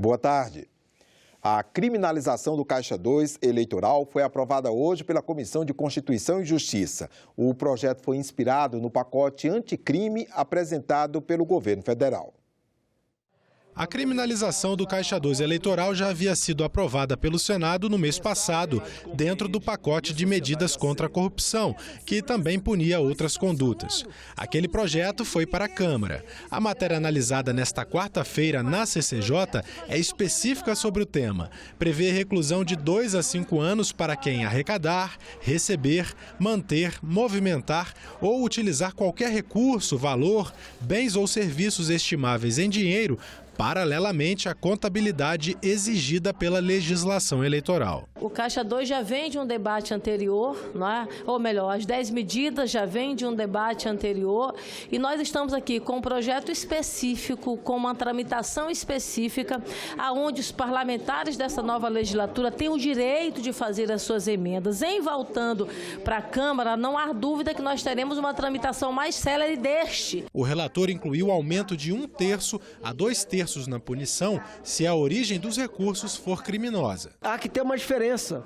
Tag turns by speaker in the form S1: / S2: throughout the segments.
S1: Boa tarde. A criminalização do Caixa 2 eleitoral foi aprovada hoje pela Comissão de Constituição e Justiça. O projeto foi inspirado no pacote anticrime apresentado pelo governo federal.
S2: A criminalização do Caixa 2 eleitoral já havia sido aprovada pelo Senado no mês passado, dentro do pacote de medidas contra a corrupção, que também punia outras condutas. Aquele projeto foi para a Câmara. A matéria analisada nesta quarta-feira na CCJ é específica sobre o tema. Prevê reclusão de 2 a 5 anos para quem arrecadar, receber, manter, movimentar ou utilizar qualquer recurso, valor, bens ou serviços estimáveis em dinheiro, paralelamente à contabilidade exigida pela legislação eleitoral.
S3: O Caixa 2 já vem de um debate anterior, não é? Ou melhor, as 10 medidas já vêm de um debate anterior e nós estamos aqui com um projeto específico, com uma tramitação específica, aonde os parlamentares dessa nova legislatura têm o direito de fazer as suas emendas. Em voltando para a Câmara, não há dúvida que nós teremos uma tramitação mais célere deste.
S2: O relator incluiu o aumento de 1/3 a 2/3 na punição se a origem dos recursos for criminosa.
S4: Há que ter uma diferença.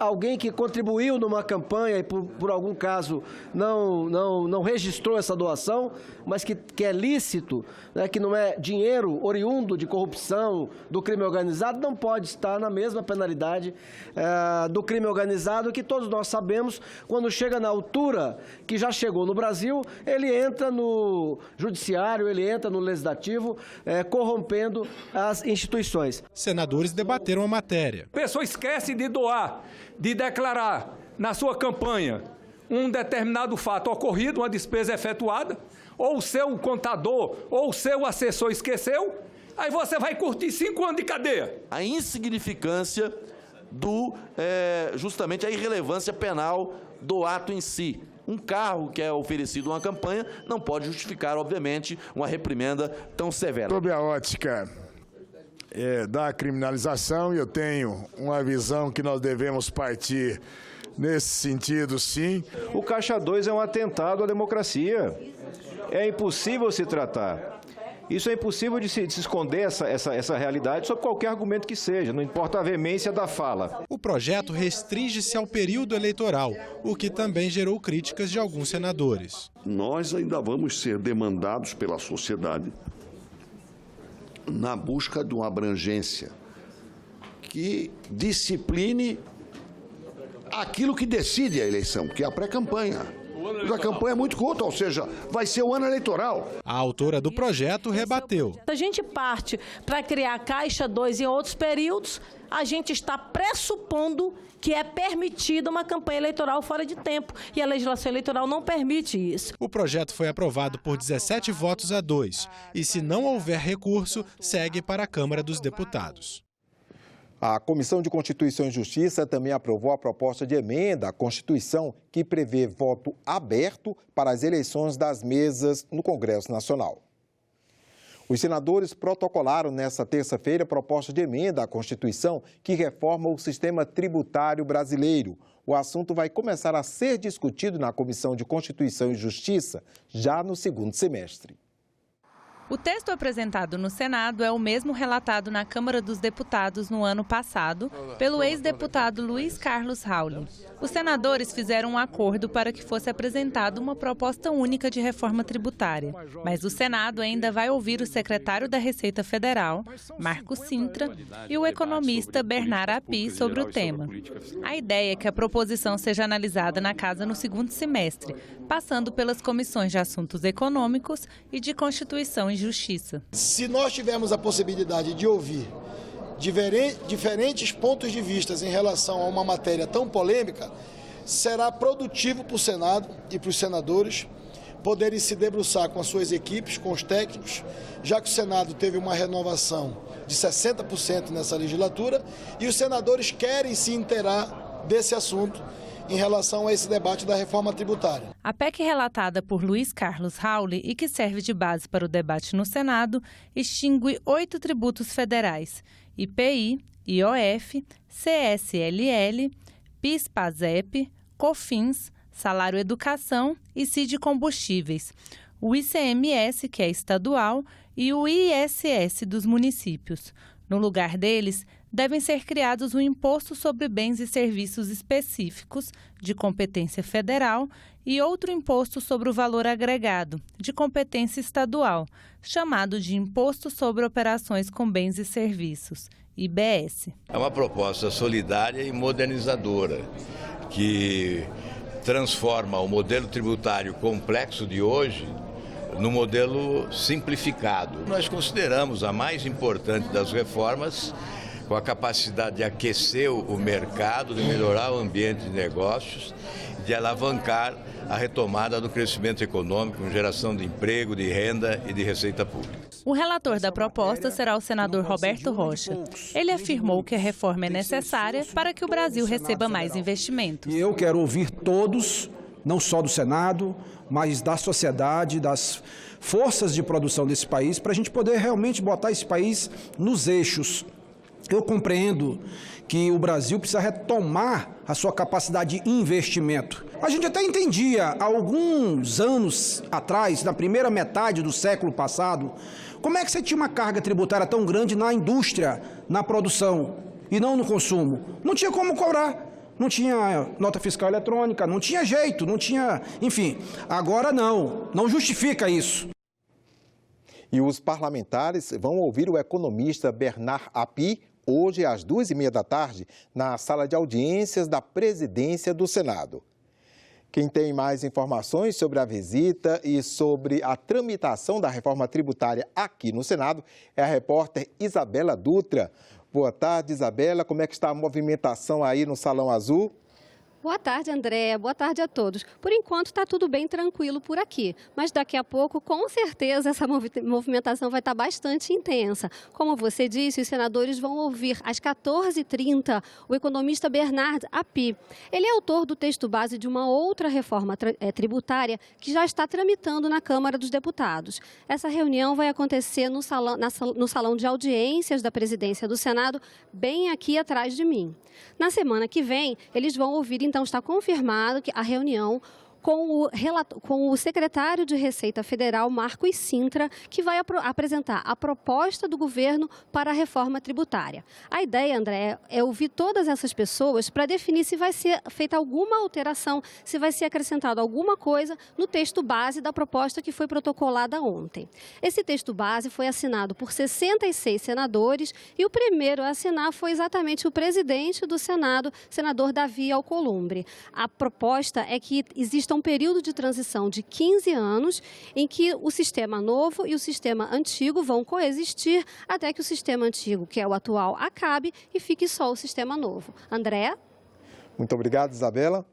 S4: Alguém que contribuiu numa campanha e por algum caso não registrou essa doação, mas que é lícito, né, que não é dinheiro oriundo de corrupção, do crime organizado, não pode estar na mesma penalidade do crime organizado, que todos nós sabemos, quando chega na altura que já chegou no Brasil, ele entra no judiciário, ele entra no legislativo, corrompendo as instituições.
S2: Senadores debateram a matéria.
S5: A pessoa esquece de doar, de declarar na sua campanha um determinado fato ocorrido, uma despesa efetuada, ou o seu contador ou o seu assessor esqueceu, aí você vai curtir 5 anos de cadeia.
S6: A insignificância justamente a irrelevância penal do ato em si. Um carro que é oferecido uma campanha não pode justificar, obviamente, uma reprimenda tão severa.
S7: Sobre a ótica da criminalização, eu tenho uma visão que nós devemos partir nesse sentido, sim.
S8: O Caixa 2 é um atentado à democracia. É impossível se tratar. Isso é impossível de se esconder essa realidade sob qualquer argumento que seja, não importa a veemência da fala.
S2: O projeto restringe-se ao período eleitoral, o que também gerou críticas de alguns senadores.
S9: Nós ainda vamos ser demandados pela sociedade na busca de uma abrangência que discipline aquilo que decide a eleição, que é a pré-campanha. A campanha é muito curta, ou seja, vai ser o ano eleitoral.
S2: A autora do projeto rebateu.
S3: A gente parte para criar Caixa 2 em outros períodos, a gente está pressupondo que é permitida uma campanha eleitoral fora de tempo. E a legislação eleitoral não permite isso.
S2: O projeto foi aprovado por 17 votos a 2. E se não houver recurso, segue para a Câmara dos Deputados.
S1: A Comissão de Constituição e Justiça também aprovou a proposta de emenda à Constituição que prevê voto aberto para as eleições das mesas no Congresso Nacional. Os senadores protocolaram nesta terça-feira a proposta de emenda à Constituição que reforma o sistema tributário brasileiro. O assunto vai começar a ser discutido na Comissão de Constituição e Justiça já no segundo semestre.
S10: O texto apresentado no Senado é o mesmo relatado na Câmara dos Deputados no ano passado pelo ex-deputado Luiz Carlos Rauli. Os senadores fizeram um acordo para que fosse apresentada uma proposta única de reforma tributária. Mas o Senado ainda vai ouvir o secretário da Receita Federal, Marco Sintra, e o economista Bernard Api sobre o tema. A ideia é que a proposição seja analisada na Casa no segundo semestre, passando pelas comissões de Assuntos Econômicos e de Constituição e Justiça.
S11: Se nós tivermos a possibilidade de ouvir diferentes pontos de vista em relação a uma matéria tão polêmica, será produtivo para o Senado e para os senadores poderem se debruçar com as suas equipes, com os técnicos, já que o Senado teve uma renovação de 60% nessa legislatura e os senadores querem se inteirar desse assunto em relação a esse debate da reforma tributária.
S10: A PEC relatada por Luiz Carlos Rauli e que serve de base para o debate no Senado extingue 8 tributos federais: IPI, IOF, CSLL, PIS/PASEP, COFINS, Salário Educação e CID Combustíveis, o ICMS, que é estadual, e o ISS dos municípios. No lugar deles, devem ser criados um imposto sobre bens e serviços específicos, de competência federal, e outro imposto sobre o valor agregado, de competência estadual, chamado de Imposto sobre Operações com Bens e Serviços, IBS.
S12: É uma proposta solidária e modernizadora, que transforma o modelo tributário complexo de hoje no modelo simplificado. Nós consideramos a mais importante das reformas, com a capacidade de aquecer o mercado, de melhorar o ambiente de negócios, de alavancar a retomada do crescimento econômico, com geração de emprego, de renda e de receita pública.
S10: O relator da proposta será o senador Roberto Rocha. Ele afirmou que a reforma é necessária para que o Brasil receba mais investimentos.
S13: E eu quero ouvir todos, não só do Senado, mas da sociedade, das forças de produção desse país, para a gente poder realmente botar esse país nos eixos. Eu compreendo que o Brasil precisa retomar a sua capacidade de investimento. A gente até entendia, há alguns anos atrás, na primeira metade do século passado, como é que você tinha uma carga tributária tão grande na indústria, na produção e não no consumo? Não tinha como cobrar. Não tinha nota fiscal eletrônica, não tinha jeito, não tinha... Enfim, agora não justifica isso.
S1: E os parlamentares vão ouvir o economista Bernard Api hoje às 14h30 na sala de audiências da presidência do Senado. Quem tem mais informações sobre a visita e sobre a tramitação da reforma tributária aqui no Senado é a repórter Isabela Dutra. Boa tarde, Isabela. Como é que está a movimentação aí no Salão Azul?
S14: Boa tarde, André. Boa tarde a todos. Por enquanto está tudo bem tranquilo por aqui, mas daqui a pouco, com certeza, essa movimentação vai estar bastante intensa. Como você disse, os senadores vão ouvir às 14h30 o economista Bernard Api. Ele é autor do texto base de uma outra reforma tributária que já está tramitando na Câmara dos Deputados. Essa reunião vai acontecer no salão de audiências da presidência do Senado, bem aqui atrás de mim. Na semana que vem, eles vão ouvir, então está confirmado que a reunião com o secretário de Receita Federal, Marcos Cintra, que vai apresentar a proposta do governo para a reforma tributária. A ideia, André, é ouvir todas essas pessoas para definir se vai ser feita alguma alteração, se vai ser acrescentado alguma coisa no texto base da proposta que foi protocolada ontem. Esse texto base foi assinado por 66 senadores e o primeiro a assinar foi exatamente o presidente do Senado, senador Davi Alcolumbre. A proposta é que exista um período de transição de 15 anos em que o sistema novo e o sistema antigo vão coexistir até que o sistema antigo, que é o atual, acabe e fique só o sistema novo. André?
S1: Muito obrigado, Isabela.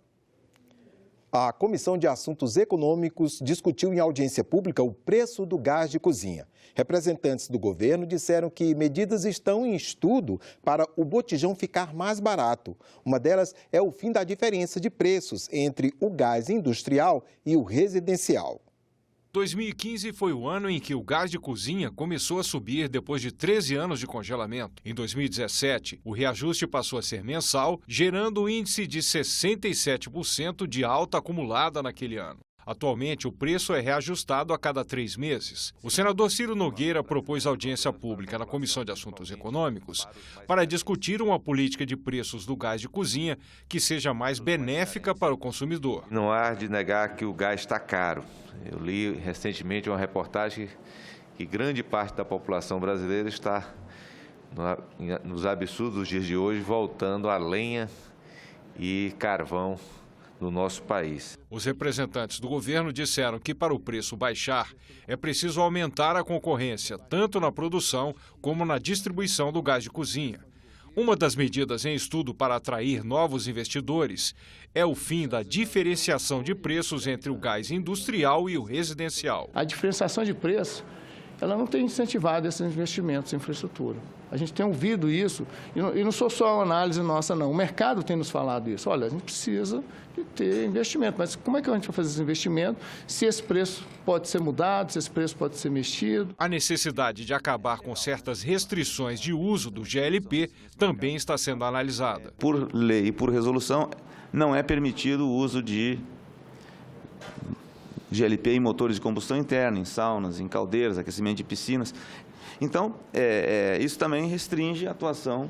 S1: A Comissão de Assuntos Econômicos discutiu em audiência pública o preço do gás de cozinha. Representantes do governo disseram que medidas estão em estudo para o botijão ficar mais barato. Uma delas é o fim da diferença de preços entre o gás industrial e o residencial.
S15: 2015 foi o ano em que o gás de cozinha começou a subir depois de 13 anos de congelamento. Em 2017, o reajuste passou a ser mensal, gerando um índice de 67% de alta acumulada naquele ano. Atualmente, o preço é reajustado a cada 3 meses. O senador Ciro Nogueira propôs audiência pública na Comissão de Assuntos Econômicos para discutir uma política de preços do gás de cozinha que seja mais benéfica para o consumidor.
S8: Não há de negar que o gás está caro. Eu li recentemente uma reportagem que grande parte da população brasileira está, nos absurdos dos dias de hoje, voltando a lenha e carvão no nosso país.
S15: Os representantes do governo disseram que para o preço baixar é preciso aumentar a concorrência, tanto na produção como na distribuição do gás de cozinha. Uma das medidas em estudo para atrair novos investidores é o fim da diferenciação de preços entre o gás industrial e o residencial.
S16: A diferenciação de preço, ela não tem incentivado esses investimentos em infraestrutura. A gente tem ouvido isso, e não sou só uma análise nossa, não. O mercado tem nos falado isso. Olha, a gente precisa de ter investimento, mas como é que a gente vai fazer esse investimento se esse preço pode ser mudado, se esse preço pode ser mexido?
S15: A necessidade de acabar com certas restrições de uso do GLP também está sendo analisada.
S17: Por lei e por resolução, não é permitido o uso de GLP em motores de combustão interna, em saunas, em caldeiras, aquecimento de piscinas. Então, isso também restringe a atuação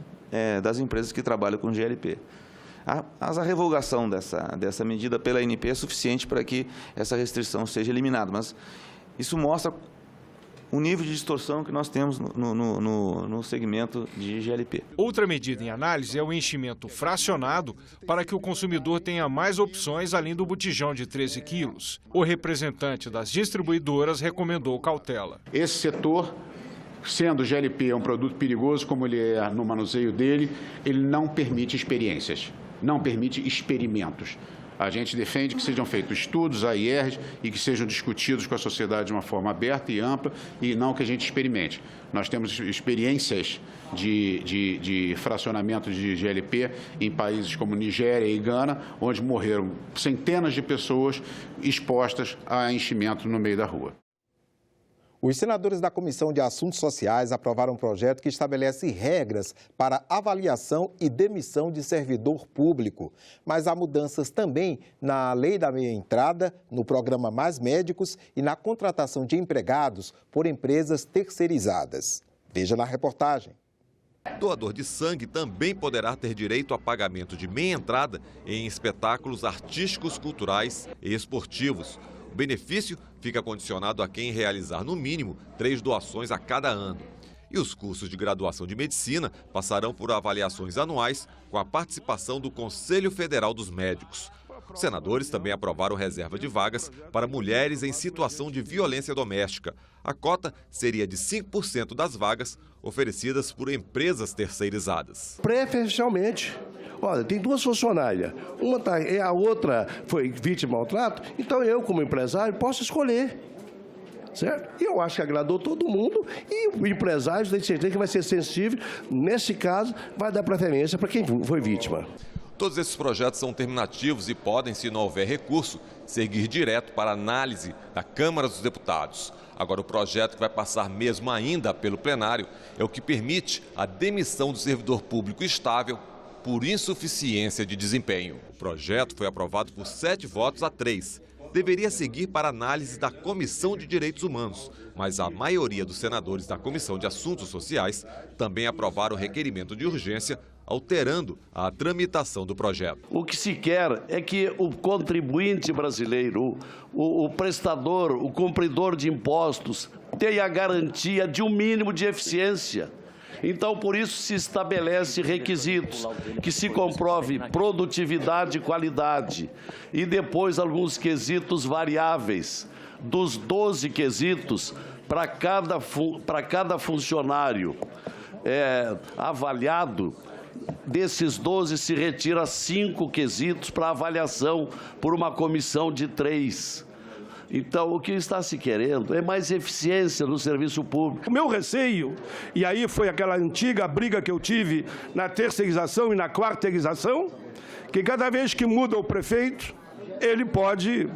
S17: das empresas que trabalham com GLP. A revogação dessa medida pela ANP é suficiente para que essa restrição seja eliminada, mas isso mostra o nível de distorção que nós temos no segmento de GLP.
S15: Outra medida em análise é o enchimento fracionado para que o consumidor tenha mais opções além do botijão de 13 quilos. O representante das distribuidoras recomendou cautela.
S18: Esse setor, sendo o GLP um produto perigoso como ele é no manuseio dele, ele não permite experiências, não permite experimentos. A gente defende que sejam feitos estudos, AIRs, e que sejam discutidos com a sociedade de uma forma aberta e ampla, e não que a gente experimente. Nós temos experiências de fracionamento de GLP em países como Nigéria e Gana, onde morreram centenas de pessoas expostas a enchimento no meio da rua.
S1: Os senadores da Comissão de Assuntos Sociais aprovaram um projeto que estabelece regras para avaliação e demissão de servidor público. Mas há mudanças também na lei da meia entrada, no programa Mais Médicos e na contratação de empregados por empresas terceirizadas. Veja na reportagem.
S19: Doador de sangue também poderá ter direito a pagamento de meia entrada em espetáculos artísticos, culturais e esportivos. O benefício fica condicionado a quem realizar no mínimo 3 doações a cada ano. E os cursos de graduação de medicina passarão por avaliações anuais com a participação do Conselho Federal dos Médicos. Os senadores também aprovaram reserva de vagas para mulheres em situação de violência doméstica. A cota seria de 5% das vagas oferecidas por empresas terceirizadas.
S20: Preferencialmente. Olha, tem 2 funcionárias, a outra foi vítima de maltrato, então eu, como empresário, posso escolher, certo? E eu acho que agradou todo mundo e o empresário tem certeza que vai ser sensível, nesse caso, vai dar preferência para quem foi vítima.
S19: Todos esses projetos são terminativos e podem, se não houver recurso, seguir direto para análise da Câmara dos Deputados. Agora, o projeto que vai passar mesmo ainda pelo plenário é o que permite a demissão do servidor público estável por insuficiência de desempenho. O projeto foi aprovado por 7 votos a 3. Deveria seguir para análise da Comissão de Direitos Humanos, mas a maioria dos senadores da Comissão de Assuntos Sociais também aprovaram o requerimento de urgência, alterando a tramitação do projeto.
S21: O que se quer é que o contribuinte brasileiro, o prestador, o cumpridor de impostos, tenha a garantia de um mínimo de eficiência. Então, por isso, se estabelece requisitos, que se comprove produtividade e qualidade, e depois alguns quesitos variáveis. Dos 12 quesitos, para cada funcionário avaliado, desses 12 se retira 5 quesitos para avaliação por uma comissão de 3. Então, o que está se querendo é mais eficiência no serviço público.
S20: O meu receio, e aí foi aquela antiga briga que eu tive na terceirização e na quarteirização, que cada vez que muda o prefeito, ele pode,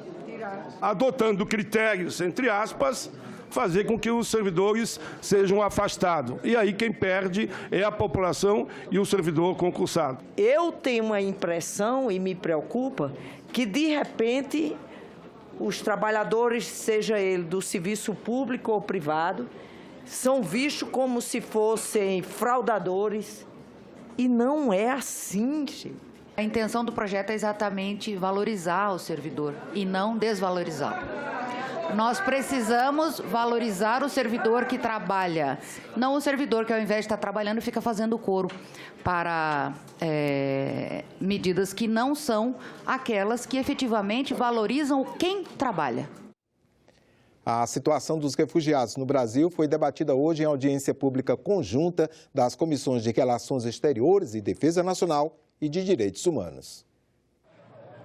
S20: adotando critérios, entre aspas, fazer com que os servidores sejam afastados. E aí quem perde é a população e o servidor concursado.
S22: Eu tenho uma impressão, e me preocupa, que de repente os trabalhadores, seja ele do serviço público ou privado, são vistos como se fossem fraudadores. E não é assim, gente.
S23: A intenção do projeto é exatamente valorizar o servidor e não desvalorizá-lo. Nós precisamos valorizar o servidor que trabalha, não o servidor que, ao invés de estar trabalhando, fica fazendo coro para medidas que não são aquelas que efetivamente valorizam quem trabalha.
S1: A situação dos refugiados no Brasil foi debatida hoje em audiência pública conjunta das Comissões de Relações Exteriores e Defesa Nacional e de Direitos Humanos.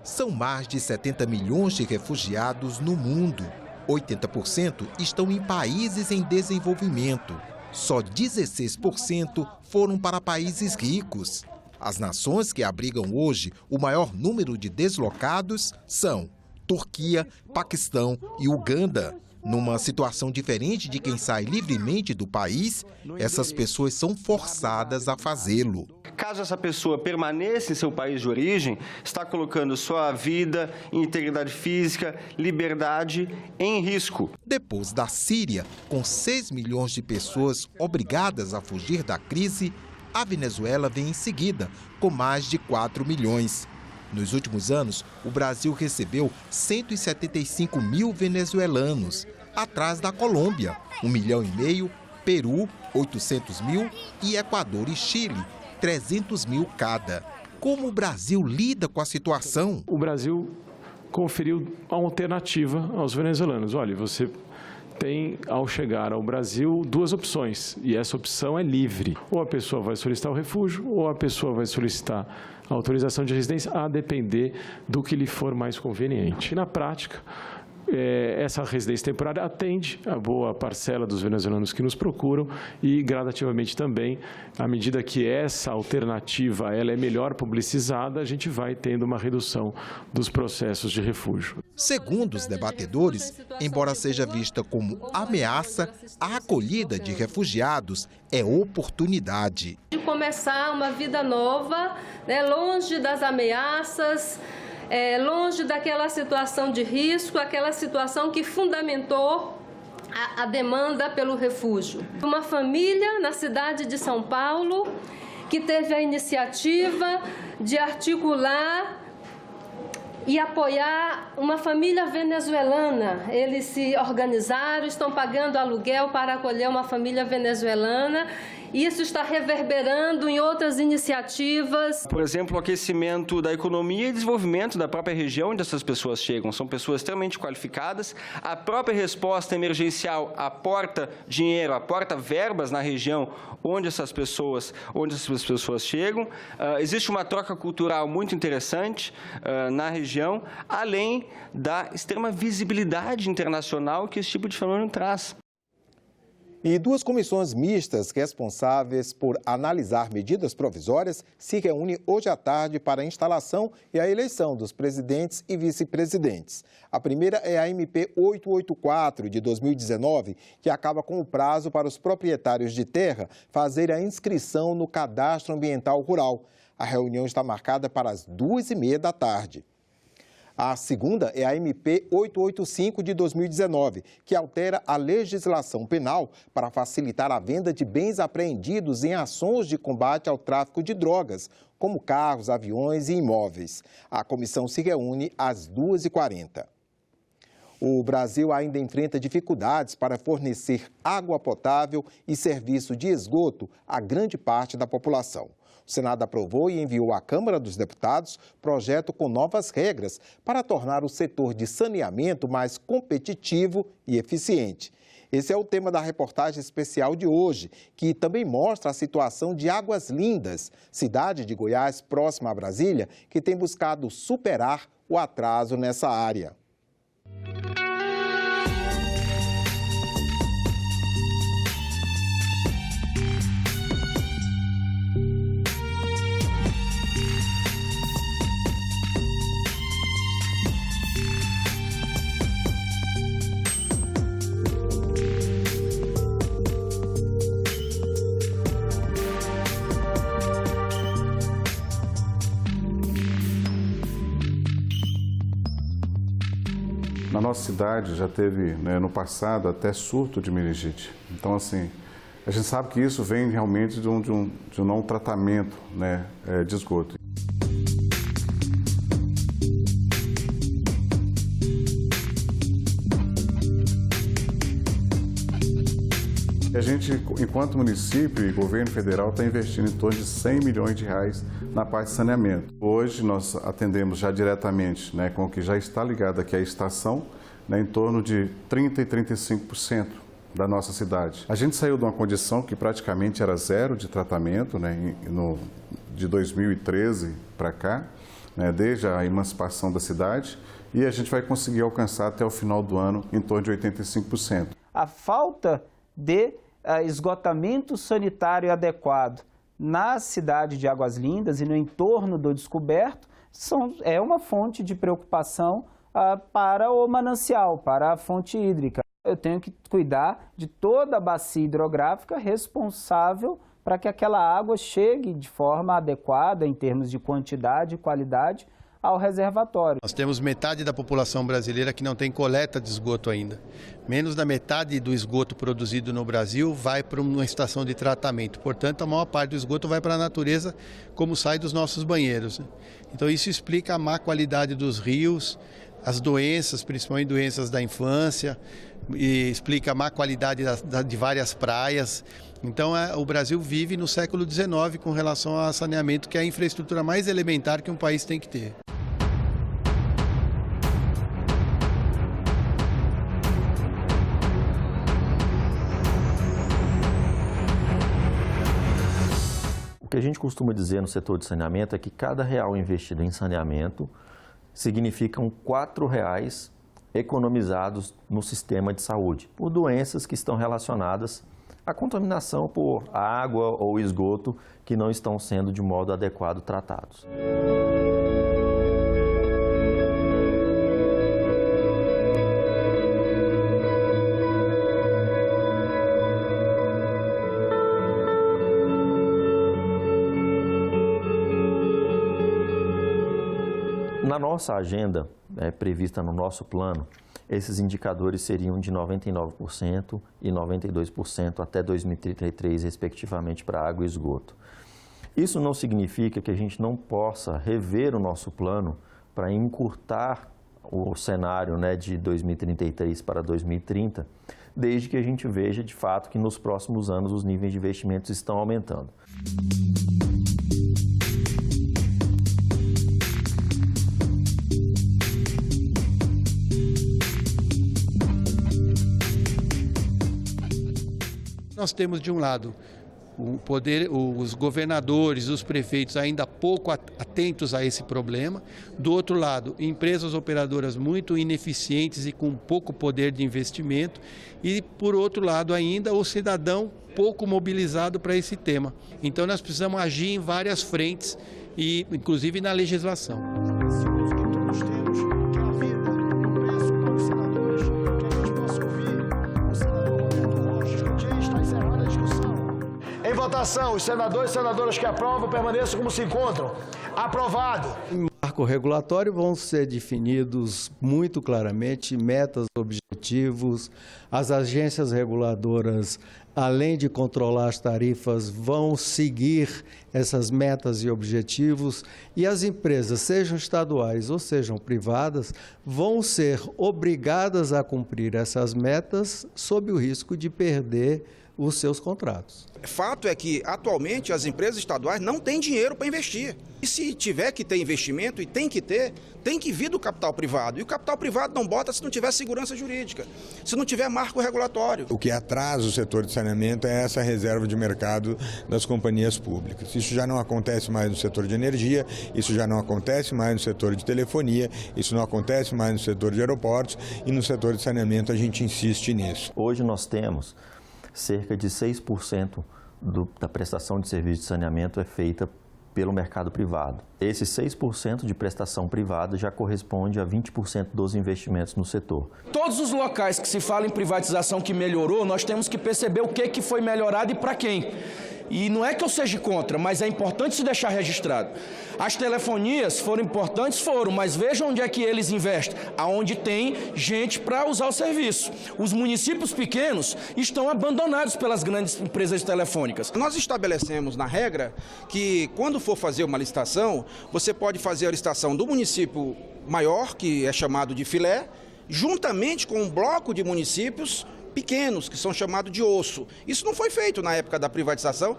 S24: São mais de 70 milhões de refugiados no mundo. 80% estão em países em desenvolvimento. Só 16% foram para países ricos. As nações que abrigam hoje o maior número de deslocados são Turquia, Paquistão e Uganda. Numa situação diferente de quem sai livremente do país, essas pessoas são forçadas a fazê-lo.
S4: Caso essa pessoa permaneça em seu país de origem, está colocando sua vida, integridade física, liberdade em risco.
S24: Depois da Síria, com 6 milhões de pessoas obrigadas a fugir da crise, a Venezuela vem em seguida, com mais de 4 milhões. Nos últimos anos, o Brasil recebeu 175 mil venezuelanos, atrás da Colômbia, 1,5 milhão, Peru, 800 mil e Equador e Chile, 300 mil cada. Como o Brasil lida com a situação?
S5: O Brasil conferiu a alternativa aos venezuelanos. Olha, você tem, ao chegar ao Brasil, 2 opções, e essa opção é livre. Ou a pessoa vai solicitar o refúgio, ou a pessoa vai solicitar a autorização de residência, a depender do que lhe for mais conveniente. E, na prática, essa residência temporária atende a boa parcela dos venezuelanos que nos procuram e, gradativamente também, à medida que essa alternativa ela é melhor publicizada, a gente vai tendo uma redução dos processos de refúgio.
S24: Segundo os debatedores, embora seja vista como ameaça, a acolhida de refugiados é oportunidade.
S6: De começar uma vida nova, longe das ameaças, longe daquela situação de risco, aquela situação que fundamentou a demanda pelo refúgio. Uma família na cidade de São Paulo que teve a iniciativa de articular e apoiar uma família venezuelana. Eles se organizaram, estão pagando aluguel para acolher uma família venezuelana. Isso está reverberando em outras iniciativas.
S4: Por exemplo, o aquecimento da economia e desenvolvimento da própria região onde essas pessoas chegam. São pessoas extremamente qualificadas. A própria resposta emergencial aporta dinheiro, aporta verbas na região onde essas pessoas chegam. Existe uma troca cultural muito interessante na região, além da extrema visibilidade internacional que esse tipo de fenômeno traz.
S1: E 2 comissões mistas responsáveis por analisar medidas provisórias se reúnem hoje à tarde para a instalação e a eleição dos presidentes e vice-presidentes. A primeira é a MP 884 de 2019, que acaba com o prazo para os proprietários de terra fazerem a inscrição no Cadastro Ambiental Rural. A reunião está marcada para as 2h30 da tarde. A segunda é a MP 885 de 2019, que altera a legislação penal para facilitar a venda de bens apreendidos em ações de combate ao tráfico de drogas, como carros, aviões e imóveis. A comissão se reúne às 2h40. O Brasil ainda enfrenta dificuldades para fornecer água potável e serviço de esgoto a grande parte da população. O Senado aprovou e enviou à Câmara dos Deputados projeto com novas regras para tornar o setor de saneamento mais competitivo e eficiente. Esse é o tema da reportagem especial de hoje, que também mostra a situação de Águas Lindas, cidade de Goiás próxima a Brasília, que tem buscado superar o atraso nessa área.
S7: Na nossa cidade já teve, no passado, até surto de meningite. Então, assim, a gente sabe que isso vem realmente de um não tratamento, de esgoto. A gente, enquanto município e governo federal, está investindo em torno de 100 milhões de reais na parte de saneamento. Hoje nós atendemos já diretamente, com o que já está ligado aqui à estação, em torno de 30% e 35% da nossa cidade. A gente saiu de uma condição que praticamente era zero de tratamento, de 2013 para cá, desde a emancipação da cidade, e a gente vai conseguir alcançar até o final do ano em torno de 85%.
S25: A falta de esgotamento sanitário adequado na cidade de Águas Lindas e no entorno do descoberto é uma fonte de preocupação para o manancial, para a fonte hídrica. Eu tenho que cuidar de toda a bacia hidrográfica responsável para que aquela água chegue de forma adequada, em termos de quantidade e qualidade, ao reservatório.
S2: Nós temos metade da população brasileira que não tem coleta de esgoto ainda. Menos da metade do esgoto produzido no Brasil vai para uma estação de tratamento. Portanto, a maior parte do esgoto vai para a natureza, como sai dos nossos banheiros. Então, isso explica a má qualidade dos rios, as doenças, principalmente doenças da infância, e explica a má qualidade de várias praias. Então, o Brasil vive no século XIX com relação ao saneamento, que é a infraestrutura mais elementar que um país tem que ter.
S3: O que a gente costuma dizer no setor de saneamento é que cada real investido em saneamento significam R$4 economizados no sistema de saúde, por doenças que estão relacionadas à contaminação por água ou esgoto que não estão sendo de modo adequado tratados. Na nossa agenda, prevista no nosso plano, esses indicadores seriam de 99% e 92% até 2033, respectivamente, para água e esgoto. Isso não significa que a gente não possa rever o nosso plano para encurtar o cenário de 2033 para 2030, desde que a gente veja, de fato, que nos próximos anos os níveis de investimentos estão aumentando.
S2: Nós temos, de um lado, os governadores, os prefeitos ainda pouco atentos a esse problema. Do outro lado, empresas operadoras muito ineficientes e com pouco poder de investimento. E, por outro lado, ainda o cidadão pouco mobilizado para esse tema. Então, nós precisamos agir em várias frentes, e inclusive na legislação.
S9: Em votação, os senadores e senadoras que aprovam permaneçam como se encontram. Aprovado.
S11: Em marco regulatório vão ser definidos muito claramente metas, objetivos. As agências reguladoras, além de controlar as tarifas, vão seguir essas metas e objetivos. E as empresas, sejam estaduais ou sejam privadas, vão ser obrigadas a cumprir essas metas sob o risco de perder os seus contratos.
S12: Fato é que, atualmente, as empresas estaduais não têm dinheiro para investir. E se tiver que ter investimento, e tem que vir do capital privado. E o capital privado não bota se não tiver segurança jurídica, se não tiver marco regulatório.
S26: O que atrasa o setor de saneamento é essa reserva de mercado das companhias públicas. Isso já não acontece mais no setor de energia, isso já não acontece mais no setor de telefonia, isso não acontece mais no setor de aeroportos, e no setor de saneamento a gente insiste nisso.
S3: Hoje nós temos cerca de 6% da prestação de serviço de saneamento é feita pelo mercado privado. Esse 6% de prestação privada já corresponde a 20% dos investimentos no setor.
S27: Todos os locais que se fala em privatização que melhorou, nós temos que perceber o que foi melhorado e para quem. E não é que eu seja contra, mas é importante se deixar registrado. As telefonias foram importantes, mas vejam onde é que eles investem, aonde tem gente para usar o serviço. Os municípios pequenos estão abandonados pelas grandes empresas telefônicas.
S12: Nós estabelecemos na regra que, quando for fazer uma licitação, você pode fazer a licitação do município maior, que é chamado de filé, juntamente com um bloco de municípios pequenos, que são chamados de osso. Isso não foi feito na época da privatização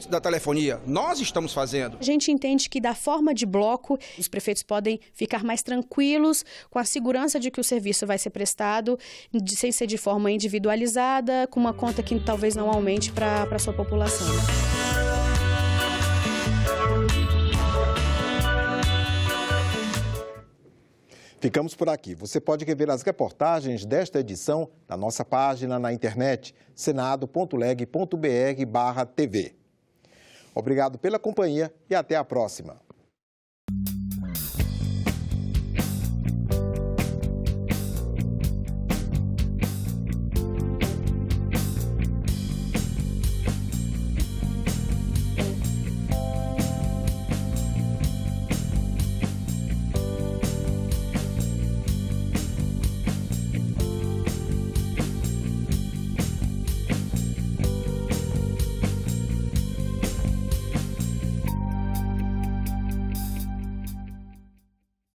S12: da telefonia. Nós estamos fazendo.
S28: A gente entende que, da forma de bloco, os prefeitos podem ficar mais tranquilos com a segurança de que o serviço vai ser prestado, sem ser de forma individualizada, com uma conta que talvez não aumente para a sua população.
S1: Ficamos por aqui. Você pode rever as reportagens desta edição na nossa página na internet, senado.leg.br/tv. Obrigado pela companhia e até a próxima.